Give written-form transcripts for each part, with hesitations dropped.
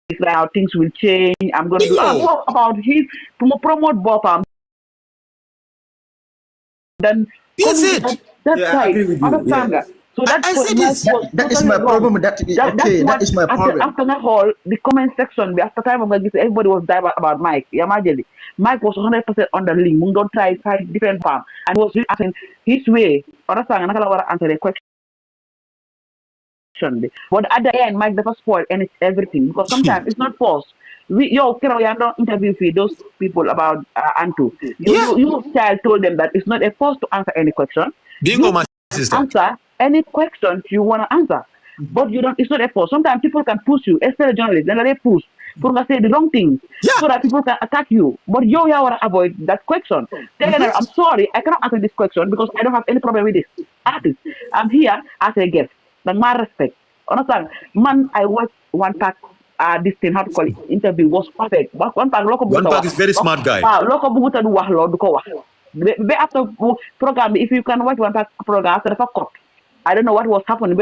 right now, things will change. I'm going to do more about his to promote Bopam. Then That's it. That Yeah, I side, agree with you. understand Yeah. that? So that I point said this. was That is totally my wrong. problem. That's What is my problem. after the whole the comment section after time of this everybody was divert about Mike. Imagine Mike was 100% on the link. We don't try different farm and was really asking his way. Understand? I'm not gonna answer the question. But at the end, Mike never spoil everything because sometimes it's not forced. You don't interview with those people about Antu. You child told them that it's not a force to answer any question. Bingo, my sister. Answer any question you want to answer. But you don't. It's not a force. Sometimes people can push you, especially journalists. Then they push. People can say the wrong things so that people can attack you. But you want to avoid that question. Tell them, I'm sorry, I cannot answer this question because I don't have any problem with this artist. I'm here as a guest. Like my respect. Understand? Man, I watched one pack. This thing, how to call it, interview was perfect. But one pack, One pack is very smart guy. Local buta du wax lo du ko wax. Be after program, if you can watch one pack program after the cut. I don't know what was happening.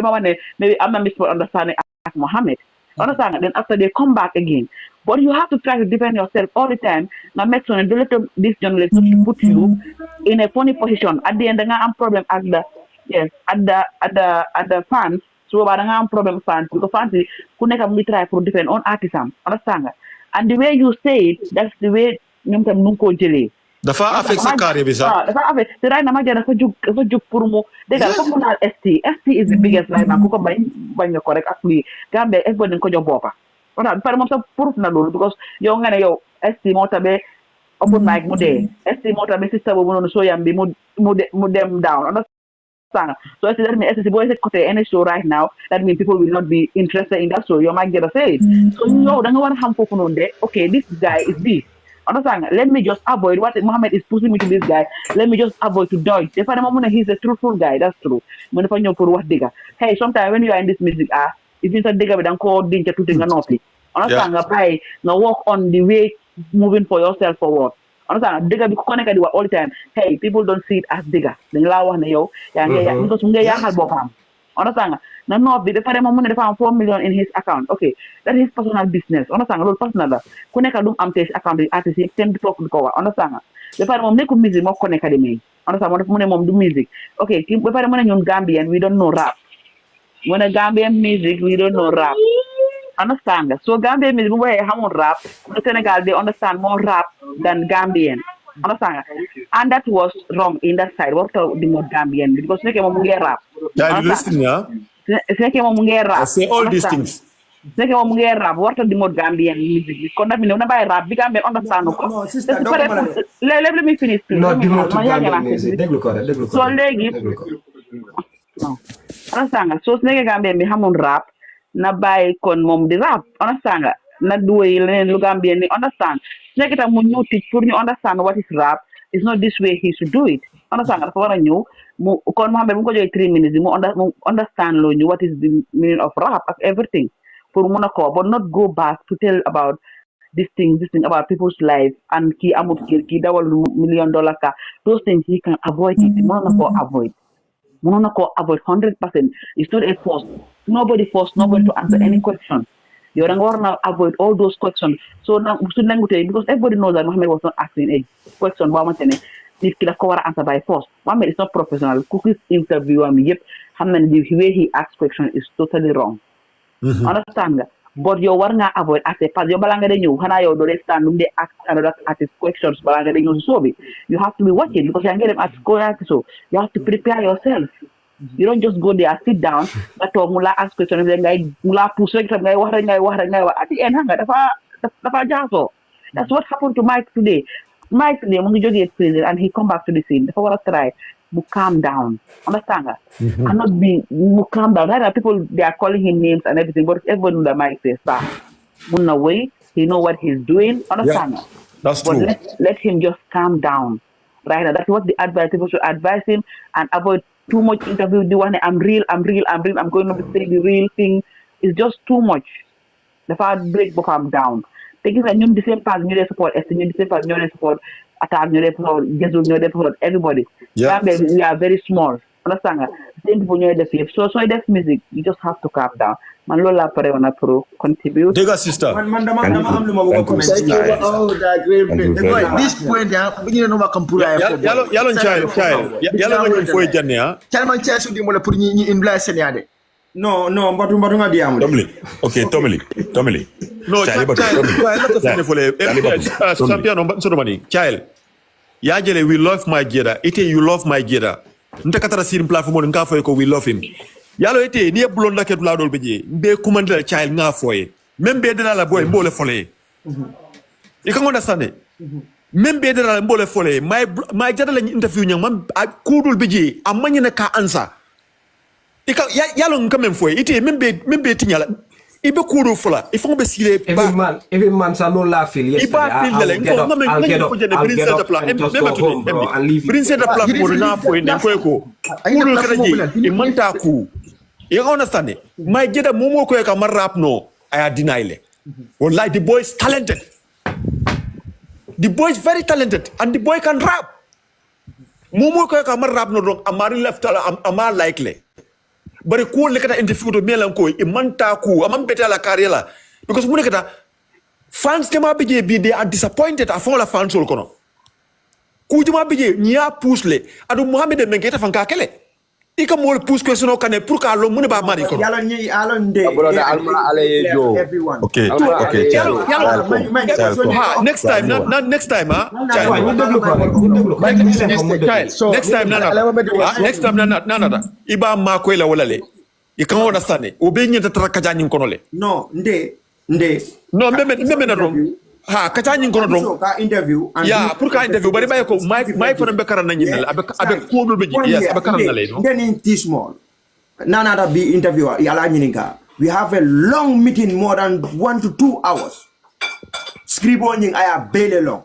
Maybe I'm a misunderstanding as Muhammed. Understand? Then after they come back again. But you have to try to defend yourself all the time. Now make sure this journalist to put you in a funny position. At the end, they have problem at the fans. So ba nga am problem fans because fans ku nekk mu try pour defend on artisan. Understand? And the way you say it, that's the way ñom tam nu ko jëlé. Dafa affect sa carrière bi sax. Dafa affect. Te right na ma jara dafa juk pour mu dégal ko mu na ST. ST is the biggest right now. Ku ko bañ nga ko rek ak li Gambia everybody ko jox bopa. Ona par mom sa proof na lolu because yow nga ne yow ST mo tabe open mic mu dé. ST mo tabe sister bobu nonu so yam bi mu dem down. So that means any show right now, that means people will not be interested in that show. You might get a say. So no, don't want to harm people on there. Okay, this guy is this. Understand? Let me just avoid what Muhammad is pushing me to this guy. Let me just avoid to dodge. If I moment he's a truthful guy, that's true. Hey, sometimes when you are in this music, if it's a digger, we don't call danger to think nothing. Understand? Now work on the way moving for yourself forward. Understand? Digger be connected all the time. Hey, people don't see it as digger. Then la wax ne yow ya because mu ngi yaxal bopam. Understand? Na no bi defare mo mune defa am 4 million in his account. Okay, that is personal business. Understand? Lolu personal la. Ku nekk dum am tes account bi artist yi tem di tok di ko wax. Understand? Defare mom nekku music mo connected de mi. Understand? Mo ne mom du music. Okay, defare mo ne ñun Gambian we don't know rap. When a Gambian music we don't know rap. Understand? So Gambian music we haven't rap. In Senegal they understand more rap than Gambian. Understand? And that was wrong in that side. What the more Gambian because Snake mom ngi rap. Yeah, you listen, yeah. Snake mom ngi rap. I say all these things. Snake mom ngi rap. What the more Gambian music? Kon na mi na bay rap bi Gambian understand ko. No, sister, don't Let me finish please. No, Gambian music. Déglu ko. So legi no. Understand? So Snake Gambian bi xamone rap na bay kon mom di rap. Understand? Na duwe leneen lu Gambian ni understand. Snake tam mu ñu teach pour ñu understand what is rap. It's not this way he should do it. Understand? Dafa wara ñëw mu kon Mohammed bu ko joy 3 minutes mu understand lo ñu what is the meaning of rap and everything. Pour mu ko but not go back to tell about this thing about people's life and ki amut ki dawal $1 million car. Those things he can avoid it. Mënon na ko avoid 100%. It's not a force. Nobody forced nobody to answer any question. You're going to avoid all those questions. So now, because everybody knows that Muhammad was not asking a question. This kid answer by force. Muhammad is not professional. Cookies interview yep. The way he asks questions is totally wrong. Understand? But you want to avoid as a part. You balanga de you. Hana you don't stand. They ask another artist questions. Balanga de you so you have to be watching because you get them at school. So you have to prepare yourself. You don't just go there, sit down, but mula ask questions, then guy mula push like some guy at the end that's what happened to Mike today. Mike today when he just get prison and he come back to the scene. That's what I try. Calm down. Understand? And not being calm down. Right now people they are calling him names and everything, but everyone knows that Mike says stop. Muna way, he know what he's doing. Understand? Yeah, that's true. But let him just calm down. Right now, that's what the advice people should advise him and avoid too much interview. The one I'm real. I'm going to say the real thing. It's just too much. The fact break become down. Taking the same path, you support, the same path, you support, attack, you support, Jesus, you support, everybody. Yeah. We are very small. Understand? same bu ñoy def yëpp sooy def music you just have to calm down man loolu laa pare woon pour contribute. Dega sister. Man dama am lu ma bëgg a comment. This point bu ñu no makam pour ay Yalo child. Yalo nga foy janne ha. Child man child di mo la pour ñi in blay seniade. No, mbatu nga diamu. Tomili. No, child. Let's say for champion so mani. Child. Ya jele we love my Jayda. Ite you love my Jayda. Nta katara sirim platform nga foy ko we love him. Yalo ite ni bulonda ke dula dol beje. Be commandé child nga foy. Même be dala la boy mbole folé. You can understand. Même be dala mbole folé. My Jayda la interview nyang mam kudul beje amanya na ka answer. Yalo quand même foi ite même be tinyala ibe kudo fola il faut be sile every man sa no la feel yesterday I'll get up bring set the platform na foi ne foi ko kudo kadaji e manta ku you understand my Jayda momo ko ka marap no I deny le wallahi the boy is talented, the boy is very talented and the boy can rap momo ko ka marap no donc amari left amar likely bari ko le kata interview to melan ko e manta ku amam beta la carrière la because mu ne kata fans tema bije bi they are disappointed afon la fans sol kono ku juma bije nya pousse le adu Muhammed men keta fanka kele ika mo pousse question o kane pour ka lo mu ne ba mari ko yalla ñi alonde Okay. Next time next time iba ma ko la wala le you can understand o be ñenta tra kajanyi kono le no nde no meme na don ha kajanyi kono don ka interview ya pour ka interview bari baye ko may fona be karan na ñinal abe ko dul be yes abe karan na le no then this small nana da be interview yalla ñininga we have a long meeting more than 1 to 2 hours scribbling I are barely long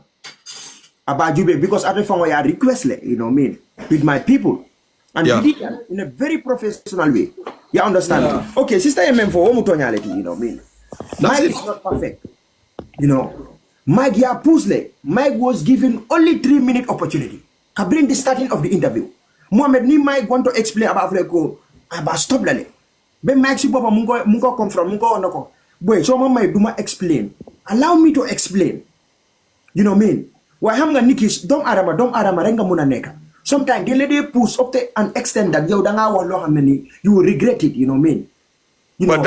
about Jube because at the time I request you know what I mean with my people and we did that in a very professional way. You understand? Okay, sister MM4 omutonyality, you know what I mean. Mike is not perfect. You know, Mike ya pusle. Mike was given only 3-minute opportunity to bring the starting of the interview. Muhammed ni Mike want to explain about stop lale. Ben Mike si papa mungo come from mungo onako. Boy, so mama duma explain. Allow me to explain. You know what I mean? Why hamga nikis dom arama renga muna neka. Sometimes they let you push up to an extent that you will regret it, you know what I mean? But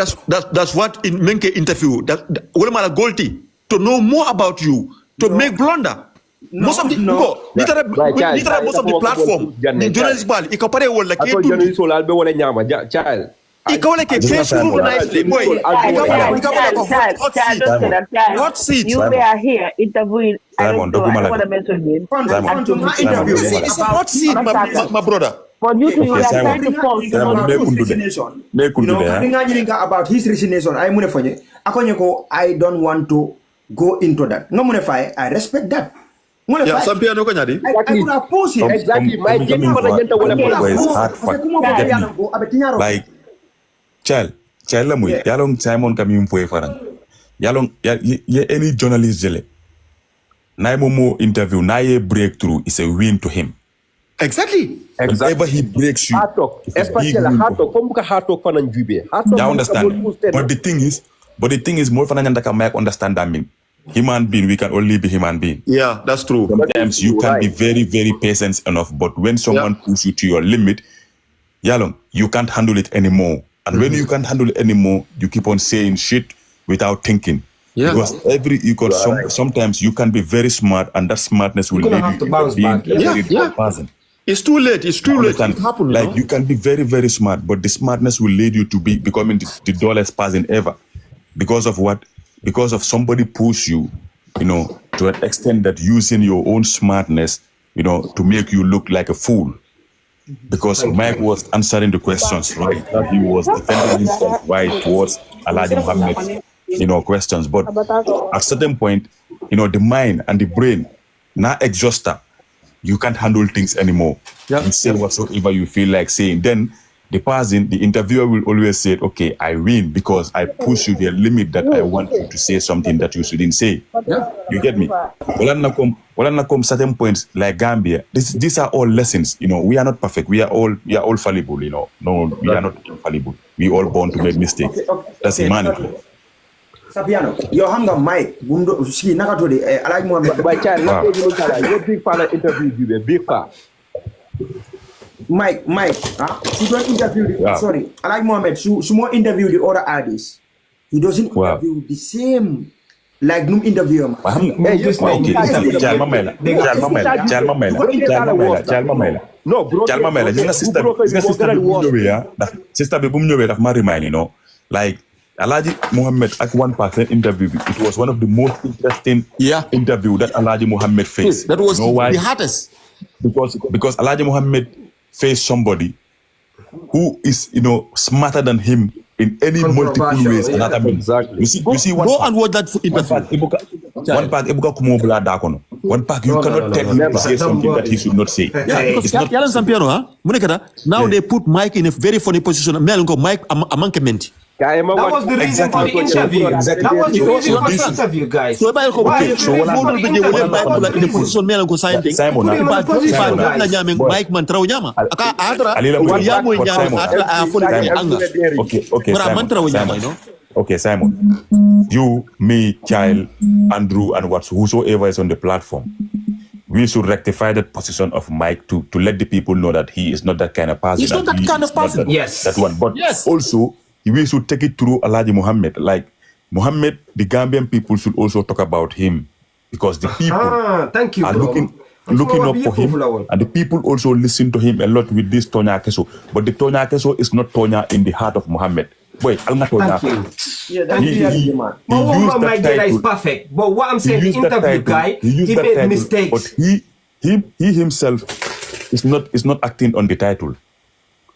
that's what in Menke interview that Goldie to know more about you, to make blunder. Most of the most of the platform in journalist ball, I compare what like hot seat. You were here interviewing. Simon, I don't want to mention him. It's a hot seat, my brother. For you to trying to force about his resignation, I don't want to go into that. No monify, I respect that. Yeah, some people I could have posed it. Exactly. Like child la muy yalong Simon kam fue faran yalong ya any journalist jele na mo interview na ye breakthrough is a win to him. Exactly. Whenever he breaks you, especially hard talk from hard talk fan and jube. You understand? But the thing is more fan and can understand that mean. Human being, we can only be human being. Yeah, that's true. Sometimes you can be very, very patient enough, but when someone pushes you to your limit, yalong, you can't handle it anymore. And when you can't handle it anymore, you keep on saying shit without thinking. Yeah. Because sometimes you can be very smart, and that smartness will lead you to being a very good person. It's too late. It's too late. It happened, like you can be very, very smart, but the smartness will lead you to be becoming the dullest person ever. Because of what? Because of somebody push you, to an extent that using your own smartness, to make you look like a fool. Because Mike was answering the questions, right? That he was defending himself right towards Alagie Muhammed, questions. But at a certain point, the mind and the brain, not exhauster, you can't handle things anymore. You say whatsoever you feel like saying. Then the person, the interviewer will always say, okay, I win because I push you the limit that I want you to say something that you shouldn't say. Yeah. You get me? Wala come certain points like Gambia. These are all lessons. You know, we are not perfect. We are all fallible. You know, no, we are not infallible. We all born to make mistakes. That's humanity. Sapiano, yo hanga Mike, bundo ski nakatodi Alagie Muhammed. By chance, you big fan of interview you, big fan. Mike, she don't interview sorry, Alagie Muhammed, she more interview the other artists. He doesn't interview the same like no interview. No, bro. Sister be bum ñëwé daf ma remind, you know, like Alagie Muhammed at one person interview. It was one of the most interesting interview that Alagie Muhammed faced. That was the hardest. Because Alagie Muhammed faced somebody who is, you know, smarter than him in any multiple ways. Exactly. You see one Go part, and watch that interview. one part you cannot tell him to say something that he should not say. Now they put Mike in a very funny position. Mike among menti. That was the reason for the interview. Exactly. That was the reason for the interview, guys. So in a position Mike mantra nyama. Okay, Simon. You, me, Child, Andrew, and whosoever is on the platform, we should rectify that position of Mike to let the people know that he is not that kind of person. He's not that kind of person. Yes. That one. But also, we should take it through Alagie Muhammed. Like Muhammed, the Gambian people should also talk about him because the people thank you, are bro. looking up for him, and the people also listen to him a lot with this Tonya Keso. But the Tonya Keso is not Tonya in the heart of Muhammed. Wait, I'm not Tonya. Thank you, man. My Jayda is perfect, but what I'm saying, the interview guy, he made mistakes. But he himself is not acting on the title.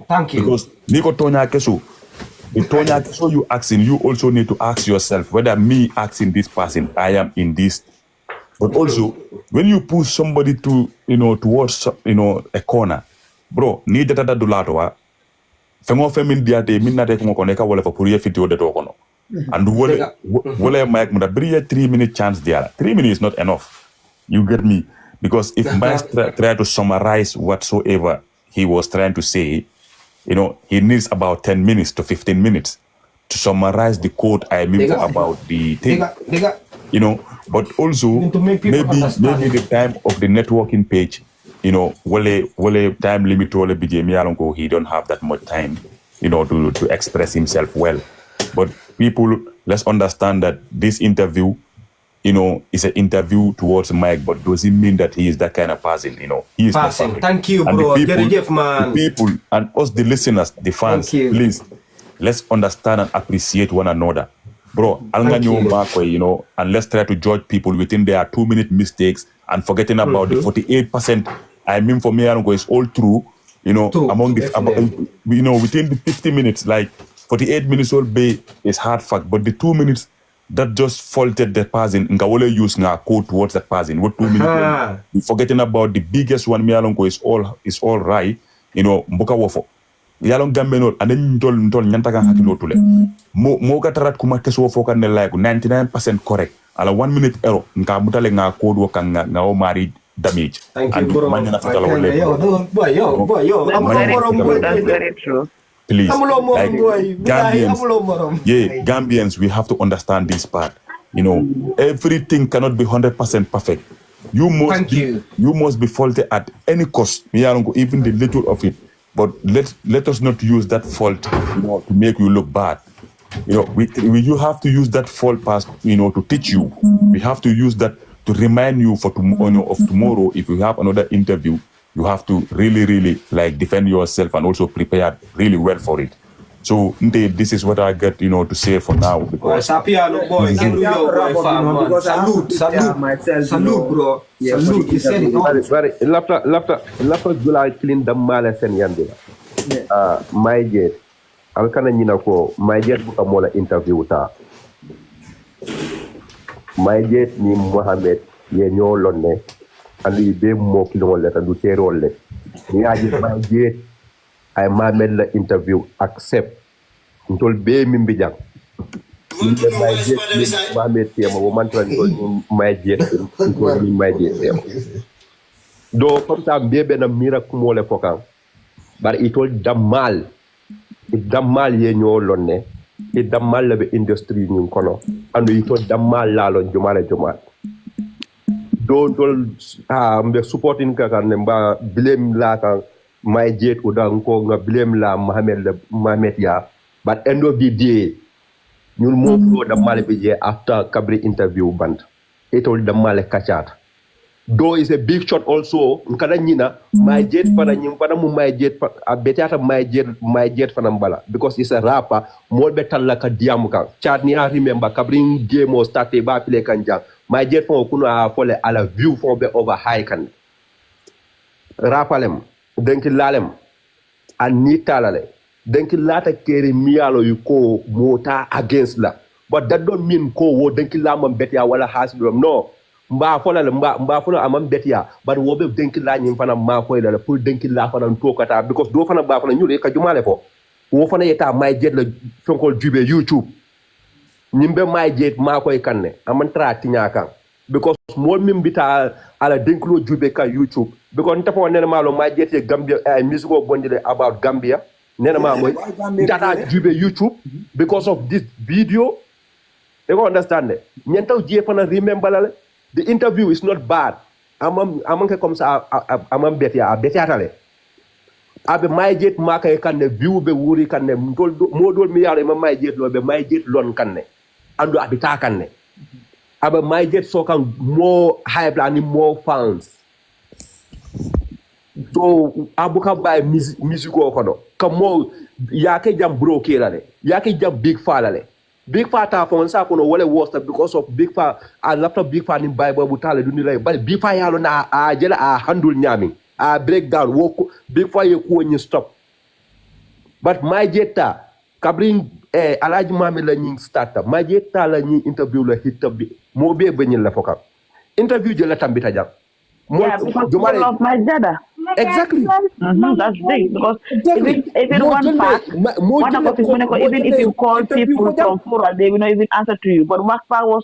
Thank you. Because Nico Tonya Keso, the Tonya Keso you asking, you also need to ask yourself whether me asking this person, I am in this. But also, when you push somebody to, towards, a corner, bro, ni data da dulato fengo femin diate minna de ko koneka wala fa pour yefiti o de to kono. And wala Mike muda bria 3-minute chance there. 3 minutes is not enough. You get me? Because if Mike try to summarize whatsoever he was trying to say, he needs about 10 minutes to 15 minutes to summarize the code I mean about the thing. But also maybe the time of the networking page, wale time limit wale BJ he don't have that much time, to express himself well. But people, let's understand that this interview, is an interview towards Mike, but doesn't mean that he is that kind of person, He is person. Not Thank you, bro. And the people and us, the listeners, the fans, please, let's understand and appreciate one another. Bro, and let's try to judge people within their 2-minute mistakes and forgetting about the 48%. I mean, for me, is all true, among the, within the 50 minutes, like 48 minutes old bay is hard fact, but the 2 minutes that just faulted the person, Ngawole use na code towards that person. What 2 minutes? Forgetting about the biggest one, is all right, Mboka Wofo. Yalong Gambian and then told Nyantaga Hakilo Tule. Moga Tarat Kuma Keso Fokan like 99% correct. Ala 1 minute error, Nkamutale na code work and now married damage. Thank you, bro. That's very true. Please, like Gambians, we have to understand this part. Everything cannot be 100% perfect. You must be faulted at any cost. Even the little of it. But let us not use that fault, to make you look bad. You have to use that fault past, to teach you. We have to use that to remind you for of tomorrow. If you have another interview, you have to really, really defend yourself and also prepare really well for it. So this is what I get, to say for now. Because Salute, bro. Salute, you said it. Very. Lafta July clean the mala sen yandela. My jet. Ang kana nyina ko my jet buka mola interview ta. My jet ni Muhammed ye nyolonne andu be mo kilo le tandu terole. Ni aji my jet ay Muhammed la interview accept ntol be min bi jang ni may jet Muhammed tema wo man tan may jet ntol ni may jet tema do comme ça bebe na mira kumole fokan bar itol damal ye ñoo lonne e damal la be industry ñun kono andu itol damal la lon jumala do dol mbe supporting ka kan mba blame la kan my jet udan ko nga blame la Muhammed ya but end of the day ñun mo flo damal be je after kabri interview band itol damal kachat do is a big shot also nkada nyina my jet para nyim para mu my jet a betata my jet fana mbala because it's a rapper mo be talla ka diamu kan chat ni I remember kabring game o start ba play kan jang my jet fo kuno a fole ala view fo be over high kan rapalem denki lalem an ni talale denki lata kere mialo yu ko mota against la but that don't mean ko wo denki lamam betia wala hasdom no mba fola amam betia but wo be denki la nyim fana ma koy la pour denki la fana to kata because do fana ba fana nyule ka jumale fo wo fana yeta my jet la fonkol jube YouTube nyimbe my jet ma koy kanne aman tra tinya kan because mo mimbita ala denklo jube ka YouTube because nta fo nena malo my jet e Gambia music o bondile about Gambia nena ma moy data jube YouTube because of this video you understand it nyentaw je fana remember la the interview is not bad amam ke comme ça amam betia tale abe my jet ma kay kanne view be wuri kanne modol mi yaro my jet lo be my jet lon kanne andu abita kanne abe my jet so kan more high plan more fans so abuka by music ko kono kamo yake jam bro kelale yake jam big falale big fata fon sa kono wala wosta because of big fa a laptop big fa ni bible bu tale du ni lay bari big fa yalo na a jela a handle nyami a breakdown wo big fa ye ko ni stop but my jetta kabring Alagie Muhammed la ñi starta my jetta la ñi interview la hit bi mo be beñil la foka interview je la tambita jam mo because of my Jayda. Exactly. That's big because even one fact, even if you call people from Fura, they will not even answer to you. But one fact was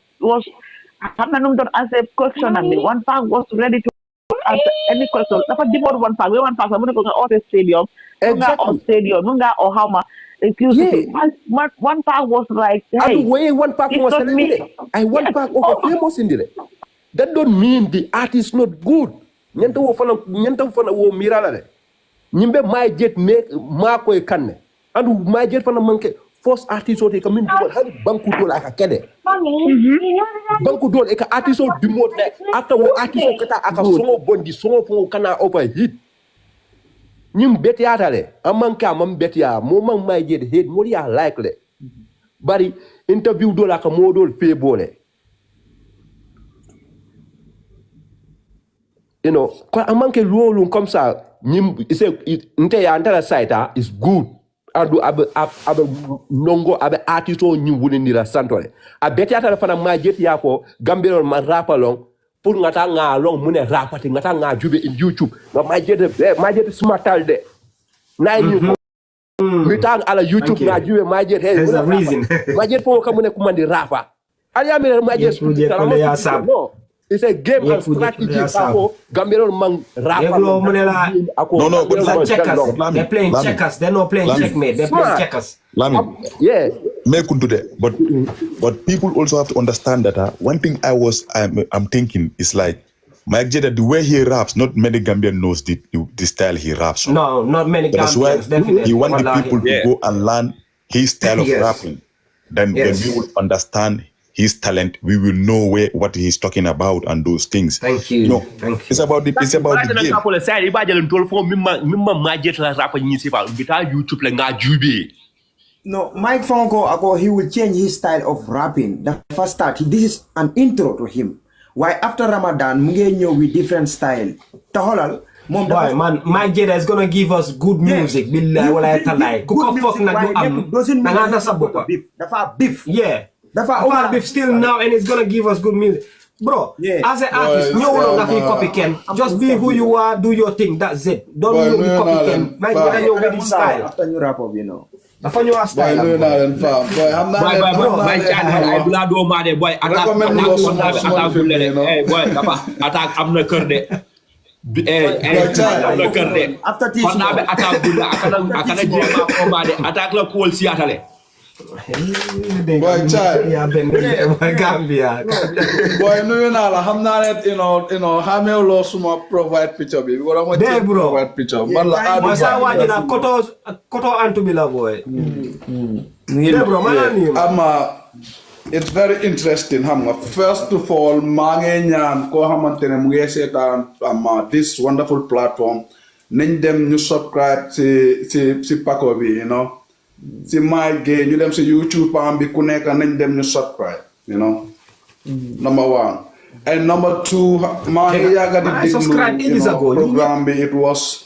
Hamanum don't answer question and one fact was ready to answer any question. That's what one fact. One fact. I'm going to go to the stadium. Exactly. Stadium. Or how much? Excuse me. One fact was like, hey, one fact was I one fact famous in there. That don't mean the art is not good. Nyanta fana wo mirala de nyimbe my jet make ma koy kanne andu my jet fana manke force artiste te kamin do hal banku do la ka kede banku do e ka artiste di mode after wo artiste kata aka songo bondi songo fo kana over hit nyim betiata le amanka am betia mo man my jet head mo ya like le bari interview do la ka modol fe bole you know, quand on manque l'eau comme ça, nte ya antara site is good. Adu abe nongo abe artisto ni wuni ni la santole. Abeti ata fana ma jeti yako Gambian ma rapa long pour ngata nga long mune rapati ngata nga jube in YouTube. Ma jeti smartal de. Na you mitang ala YouTube nga jube ma jeti hey. There's a reason. Ma jeti fo kamune kumandi rapa. Ali amere ma jeti no. It's a game and strategy. Gambian man rap. No, but checkers. They're playing checkers. They're not playing checkmate. They're playing checkers. Yeah. But people also have to understand that one thing I'm thinking is like Mike Jayda, the way he raps, not many Gambian knows the style he raps. No, not many Gambians. That's why he want the people to go and learn his style of rapping. Then we will understand his talent, we will know what he's talking about and those things. Thank you. No, thank you. It's about the game. No, Mike Fonko, he will change his style of rapping. The first start, this is an intro to him. Why after Ramadan, Mungenyo with different style. Taholal. Boy, man, Mike Jayda is gonna give us good music. Doesn't mean beef. Yeah. Beef still now, and it's gonna give us good music. bro. Yeah. As an artist, no one of copy Ken. Just be who you are, do your thing. That's it. Don't copy Ken. Like when you with style. After you wrap up, you know. Dafa ñu wax boy style. nuyu naa leen fam boy xam naa boy leen bro may chat ay bla do ma de boy attaque boy dafa attaque am na kër de am na kër de After this, kon naa be attaque bu la akana jéema ko ma de attaque la kool si atale boy child Ya ben Gambia. boy nuyu naa la xam naa ne you know xamee loo suma provide picture bi wala ma Dee, bro. provide picture man la adu Masa waji na koto antu bi la boy. Yeah, bro, it's very interesting xam nga first of all maa ngi ñaan koo xamante ne mu ngi seetaan this wonderful platform nañ dem ñu subscribe si Paco bi you know si Mike Gay ñu dem si YouTube am bi ku nekk nañ dem ñu subscribe you know number one and number two maa ngi yàgga di déglu programme bi it was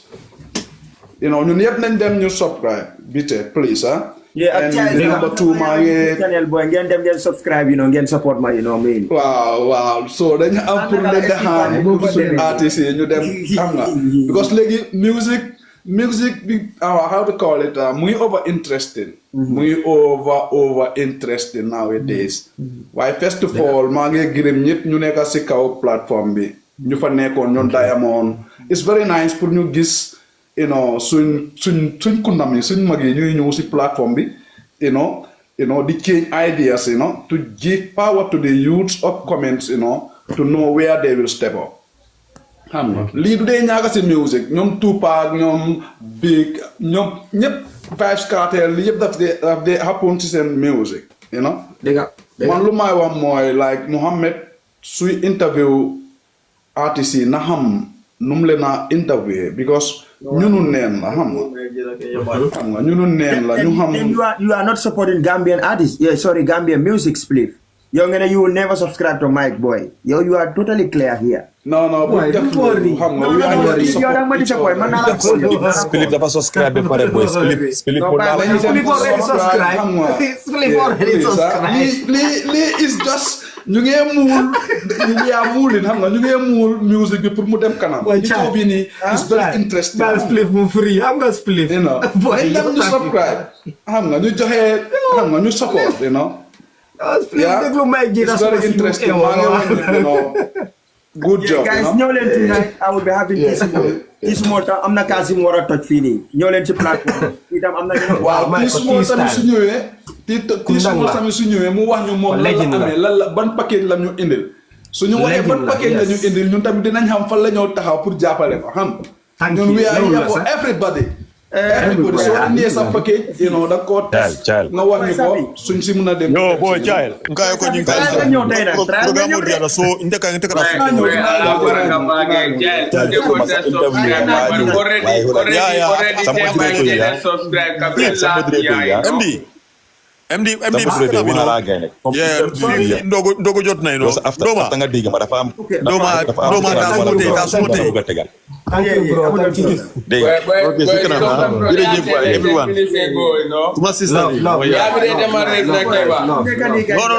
you know ñun yëpp nañ dem ñu subscribe bite please yeah, and number two maa ngi channel boy ngeen dem ngeen subscribe you know ngeen support ma you know mean waaw so dañu am pour leen de xaar pour suñu artistes yi ñu dem xam nga because léegi music bi how to call it muy over interesting muy over interesting nowadays waaye first of all maa ngi gërëm ñëpp ñu nekk si kaw plateforme bi ñu fa nekkoon ñoon Diamond it's very nice pour ñu gis you know suñ kundam yi suñ mag yi ñuy ñëw si plateforme bi you know the change ideas you know to give power to the youths of comments you know to know where they will step up xam nga lii du dee ñaaka si music ñoom Tupac ñoom Big ñoom ñëpp Vybz Kartel li yëpp daf dee happen ci seen music you know man lu may wax mooy like Muhammed suy interview artistes yi na xam nu mu leen a interview because ñunu neen la xam nga ñunu neen la ñu xam you are not supporting Gambian artists Gambian music split yow nga ne you will never subscribe to Mike boy yow you are totally clear here no bu def xam nga Split dafa subscribe ba pare boy Split ko la li is just ñu ngi muulin xam nga ñu ngi muul music bi pour mu dem kanam ci bi ni is very interesting Split mu free am nga split you know ñu subscribe xam nga ñu joxe xam nga ñu support you know déglu may ji it's very interesting you know good job guys ñëw leen tonight I will be having this more tam am na kaas mu war a toj fii nii ñëw leen ci plateforme itam am na waaw this more tamit su ñëwee tamit su ñëwee mu wax ñu moom lan la amee lan la ban paquet la ñu indil suñu waxee ban paquet la ñu indil ñun tamit dinañ xam fan la ñoo taxaw pour jàppale ko xam ñun we are here for everybody so indee sa paquet you know da ko test nga wax ñu ko suñ si mën a dem yo boy child nkaay ko ñu programme dia la so indeka ngiteka MD ndogo jot nay no doma nga dégg ma dafa am doma ka sote thank you bro thank you everyone my sister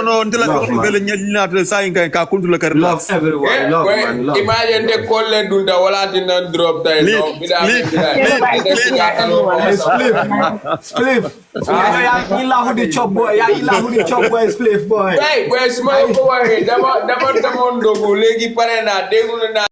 no ndela ko bele nyalina sa inga ka kuntu la kar love everyone love man love imagine de kolle dunda wala dina drop tay no split ya ilahu di chop boy ya ilahu di chop boy split boy hey boy smile ko waxe dama ndogu legi pare na degul na